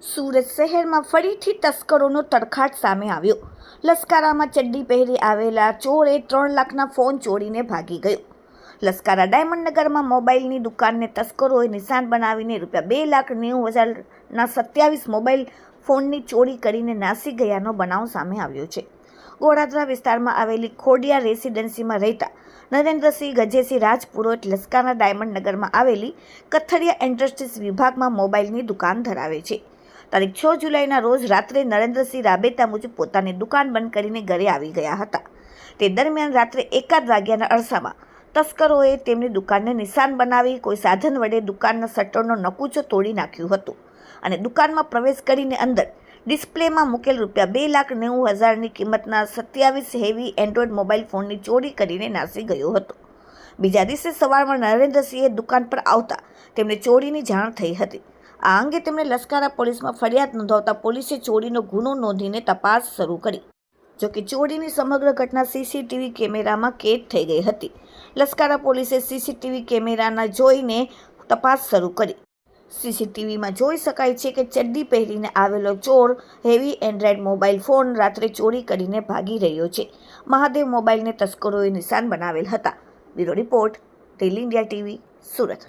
સુરત શહેરમાં ફરીથી તસ્કરોનો તડખાટ સામે આવ્યો। લસકારામાં ચડ્ડી પહેરી આવેલા ચોરે 3 લાખના ફોન ચોરીને ભાગી ગયો। લસકારા ડાયમંડ નગરમાં મોબાઈલની દુકાનને તસ્કરોએ નિશાન બનાવીને ₹2,90,000ના 27 મોબાઈલ ફોનની ચોરી કરીને નાસી ગયાનો બનાવ સામે આવ્યો છે। ગોળાદરા વિસ્તારમાં આવેલી ખોડિયા રેસિડેન્સીમાં રહેતા નરેન્દ્રસિંહ ગજેસિંહ રાજપુરોહિત લસકારા ડાયમંડ નગરમાં આવેલી કથરિયા ઇન્ડસ્ટ્રીઝ વિભાગમાં મોબાઈલની દુકાન ધરાવે છે। તારીખ 6 જુલાઈના રોજ રાત્રે નરેન્દ્રસિંહ રાબેતા મુજબ પોતાની દુકાન બંધ કરીને ઘરે આવી ગયા હતા। તે દરમિયાન રાત્રે 1 વાગ્યાના અરસામાં તસ્કરોએ તેમની દુકાનને નિશાન બનાવી કોઈ સાધન વડે દુકાનના શટરનો નકુચો તોડી નાખ્યું હતું અને દુકાનમાં પ્રવેશ કરીને અંદર ડિસ્પ્લેમાં મૂકેલ ₹2,90,000ની કિંમતના 27 હેવી એન્ડ્રોઈડ મોબાઈલ ફોનની ચોરી કરીને નાસી ગયો હતો। બીજા દિવસે સવારમાં નરેન્દ્રસિંહે દુકાન પર આવતા તેમને ચોરીની જાણ થઈ હતી। આ અંગે તેમણે લસકારા પોલીસમાં ફરિયાદ નોંધાવતા પોલીસે ચોરીનો ગુનો નોંધીને તપાસ શરૂ કરી। જોકે ચોરીની સમગ્ર ઘટના સીસીટીવી કેમેરામાં કેદ થઈ ગઈ હતી। લસકારા પોલીસે સીસીટીવી કેમેરાના જોઈને તપાસ શરૂ કરી। સીસીટીવીમાં જોઈ શકાય છે કે ચડ્ડી પહેરીને આવેલો ચોર હેવી એન્ડ્રોઈડ મોબાઈલ ફોન રાત્રે ચોરી કરીને ભાગી રહ્યો છે। મહાદેવ મોબાઈલને તસ્કરોએ નિશાન બનાવેલ હતા। Bureau report, daily India TV, Surat.